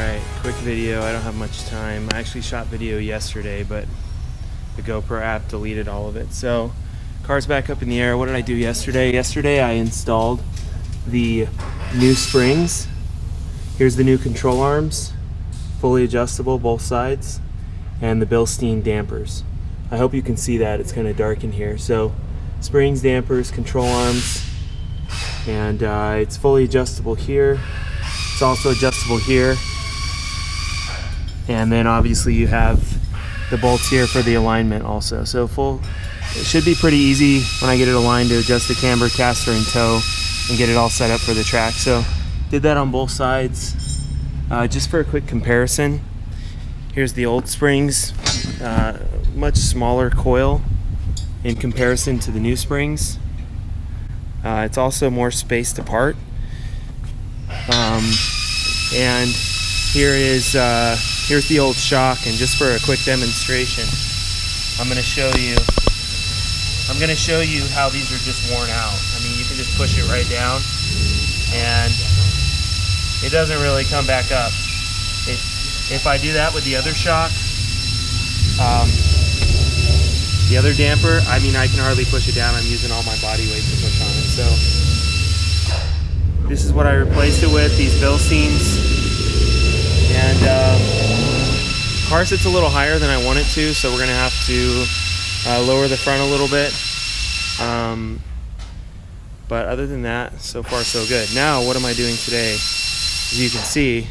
Alright, quick video. I don't have much time. I actually shot video yesterday, but the GoPro app deleted all of it. So, car's back up in the air. What did I do yesterday? Yesterday I installed the new springs. Here's the new control arms, fully adjustable both sides, and the Bilstein dampers. I hope you can see that. It's kind of dark in here. So, springs, dampers, control arms, and it's fully adjustable here. It's also adjustable here. And then obviously you have the bolts here for the alignment also. So it should be pretty easy when I get it aligned to adjust the camber, caster, and tow and get it all set up for the track. So did that on both sides. Just for a quick comparison, here's the old springs, much smaller coil in comparison to the new springs. It's also more spaced apart. And here's the old shock, and just for a quick demonstration, I'm going to show you how these are just worn out. I mean, you can just push it right down and it doesn't really come back up. If I do that with the other shock, the other damper, I mean, I can hardly push it down. I'm using all my body weight to push on it. So this is what I replaced it with, these Bilsteins. And car sits a little higher than I want it to, so we're going to have to lower the front a little bit. But other than that, so far so good. Now, what am I doing today? As you can see,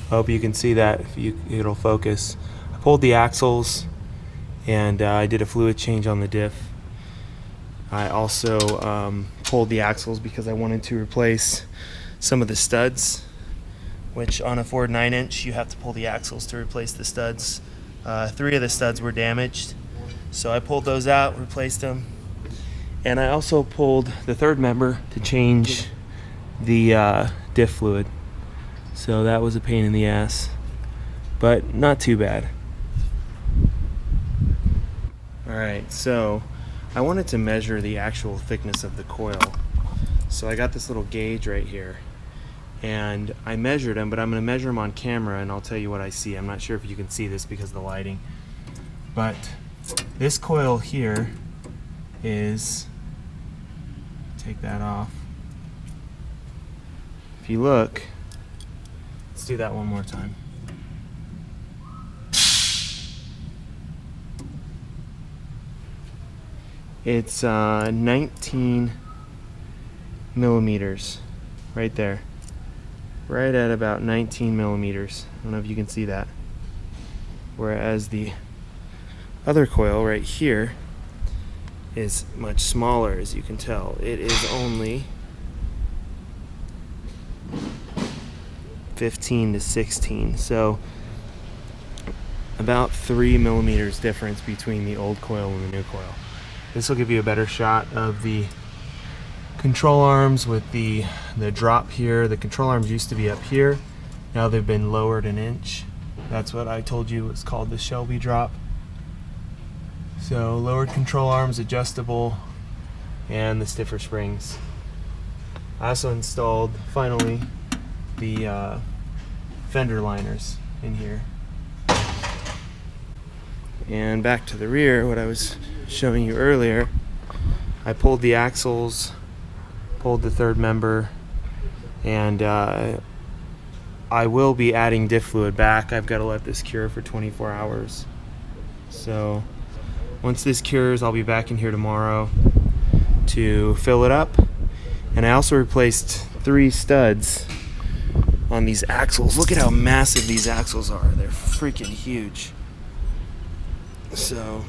I hope you can see that, it'll focus. I pulled the axles, and I did a fluid change on the diff. I also pulled the axles because I wanted to replace some of the studs, which on a Ford 9-inch you have to pull the axles to replace the studs. 3 of the studs were damaged, so I pulled those out, replaced them, and I also pulled the third member to change the diff fluid. So that was a pain in the ass, but not too bad. Alright, so I wanted to measure the actual thickness of the coil. So I got this little gauge right here, and I measured them, but I'm going to measure them on camera and I'll tell you what I see. I'm not sure if you can see this because of the lighting, but this coil here is, take that off. If you look, let's do that one more time. It's 19 millimeters right there, right at about 19 millimeters. I don't know if you can see that. Whereas the other coil right here is much smaller, as you can tell. It is only 15 to 16, so about 3 millimeters difference between the old coil and the new coil. This will give you a better shot of the control arms with the drop here. The control arms used to be up here. Now they've been lowered an inch. That's what I told you was called the Shelby drop. So lowered control arms, adjustable, and the stiffer springs. I also installed, finally, the fender liners in here. And back to the rear, what I was showing you earlier, I pulled the axles, pulled the third member, and I will be adding diff fluid back. I've got to let this cure for 24 hours. So once this cures, I'll be back in here tomorrow to fill it up. And I also replaced 3 studs on these axles. Look at how massive these axles are. They're freaking huge. So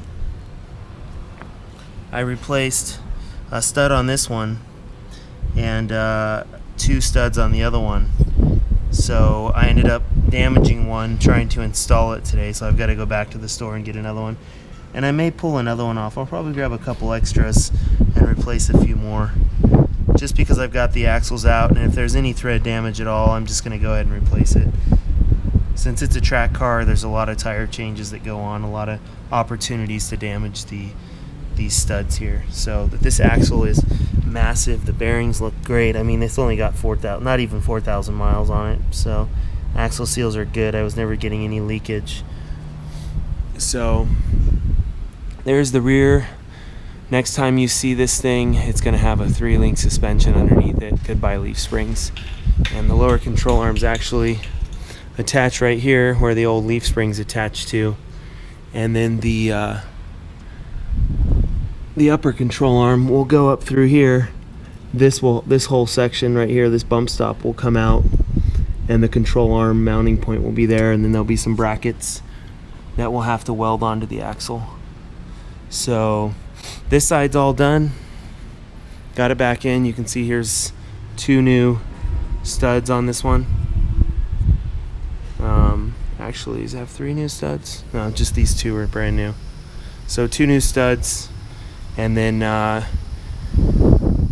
I replaced a stud on this one and 2 studs on the other one. So I ended up damaging one trying to install it today, so I've got to go back to the store and get another one. And I may pull another one off. I'll probably grab a couple extras and replace a few more, just because I've got the axles out, and if there's any thread damage at all, I'm just going to go ahead and replace it. Since it's a track car, there's a lot of tire changes that go on, a lot of opportunities to damage these studs here. So this axle is massive. The bearings look great. I mean, it's only got 4,000, not even 4,000 miles on it. So axle seals are good. I was never getting any leakage. So there's the rear. Next time you see this thing, it's going to have a 3-link suspension underneath it. Goodbye leaf springs. And the lower control arm's actually attached right here where the old leaf spring's attached to. And then the upper control arm will go up through here. This whole section right here, this bump stop, will come out, and the control arm mounting point will be there, and then there'll be some brackets that we'll have to weld onto the axle. So this side's all done. Got it back in. You can see here's 2 new studs on this one. Actually, does it have 3 new studs? No, just these 2 are brand new. So 2 new studs, and then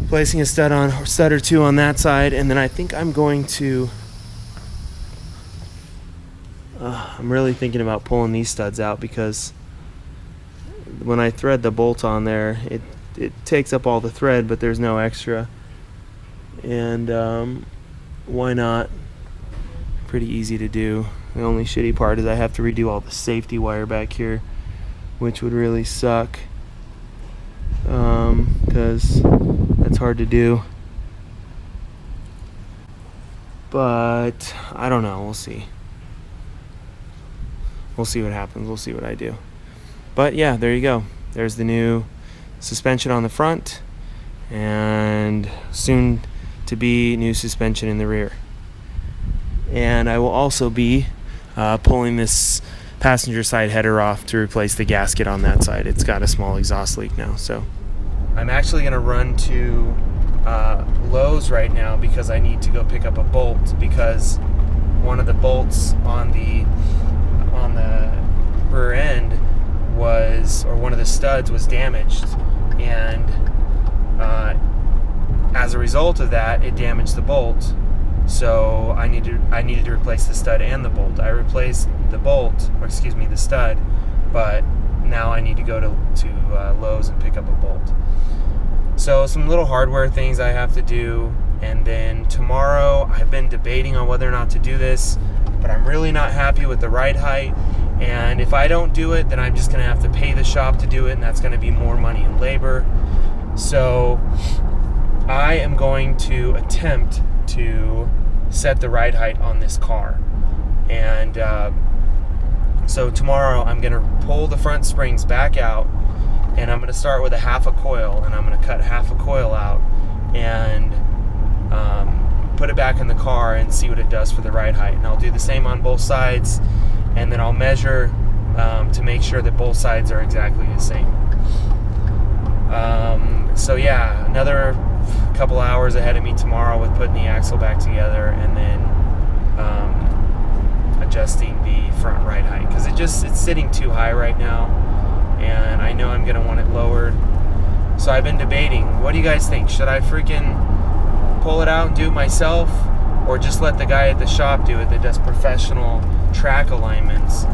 placing a stud or 2 on that side, and then I think I'm going to. I'm really thinking about pulling these studs out, because when I thread the bolt on there, it takes up all the thread, but there's no extra. And why not? Pretty easy to do. The only shitty part is I have to redo all the safety wire back here, which would really suck, because that's hard to do. But I don't know. We'll see. We'll see what happens. We'll see what I do. But yeah, there you go. There's the new suspension on the front, and soon to be new suspension in the rear. And I will also be pulling this passenger side header off to replace the gasket on that side. It's got a small exhaust leak now. So I'm actually going to run to Lowe's right now, because I need to go pick up a bolt, because one of the bolts on the rear end or one of the studs was damaged, and as a result of that, it damaged the bolt. So I needed to replace the stud and the bolt. I replaced the bolt, or excuse me, the stud, but now I need to go to Lowe's and pick up a bolt. So some little hardware things I have to do, and then tomorrow I've been debating on whether or not to do this, but I'm really not happy with the ride height, and if I don't do it, then I'm just going to have to pay the shop to do it, and that's going to be more money in labor. So I am going to attempt to set the ride height on this car, and so tomorrow I'm going to pull the front springs back out, and I'm going to start with a half a coil, and I'm going to cut half a coil out and put it back in the car and see what it does for the ride height. And I'll do the same on both sides, and then I'll measure to make sure that both sides are exactly the same. So yeah, another couple hours ahead of me tomorrow with putting the axle back together, and then adjusting the front ride height, because it's sitting too high right now, and I know I'm gonna want it lowered. So I've been debating, what do you guys think? Should I freaking pull it out and do it myself, or just let the guy at the shop do it that does professional track alignments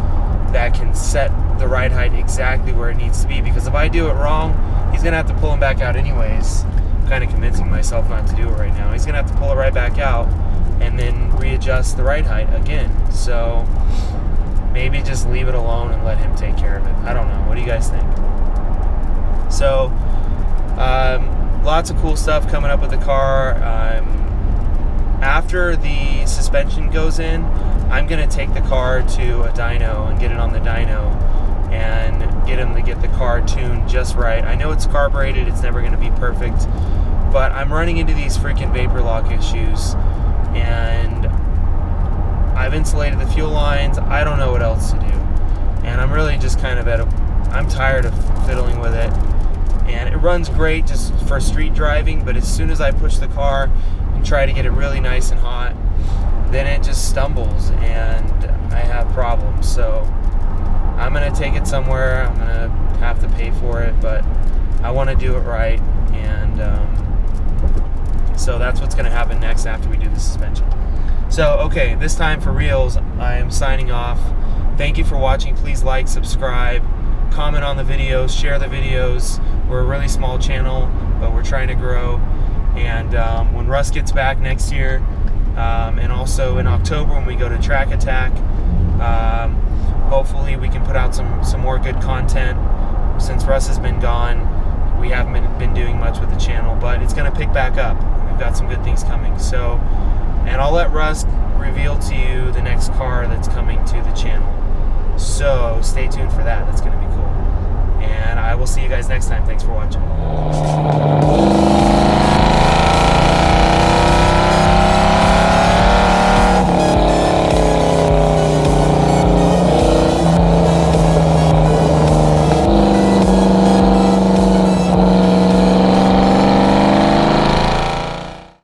that can set the ride height exactly where it needs to be? Because if I do it wrong, he's gonna have to pull him back out anyways. I'm kind of convincing myself not to do it right now. He's gonna have to pull it right back out and then readjust the ride height again. So maybe just leave it alone and let him take care of it. I don't know. What do you guys think? So lots of cool stuff coming up with the car. After the suspension goes in, I'm going to take the car to a dyno and get it on the dyno and get him to get the car tuned just right. I know it's carbureted, it's never going to be perfect, but I'm running into these freaking vapor lock issues, and I've insulated the fuel lines. I don't know what else to do, and I'm really just kind of I'm tired of fiddling with it. And it runs great just for street driving, but as soon as I push the car and try to get it really nice and hot, then it just stumbles and I have problems. So I'm gonna take it somewhere. I'm gonna have to pay for it, but I want to do it right, and so that's what's gonna happen next after we do the suspension. So okay, this time for reals, I am signing off. Thank you for watching. Please like, subscribe, comment on the videos, share the videos. We're a really small channel, but we're trying to grow. And when Russ gets back next year, and also in October when we go to Track Attack, hopefully we can put out some more good content. Since Russ has been gone, we haven't been doing much with the channel, but it's going to pick back up. We've got some good things coming. So, and I'll let Russ reveal to you the next car that's coming to the channel. So stay tuned for that. That's going to be cool. And I will see you guys next time. Thanks for watching.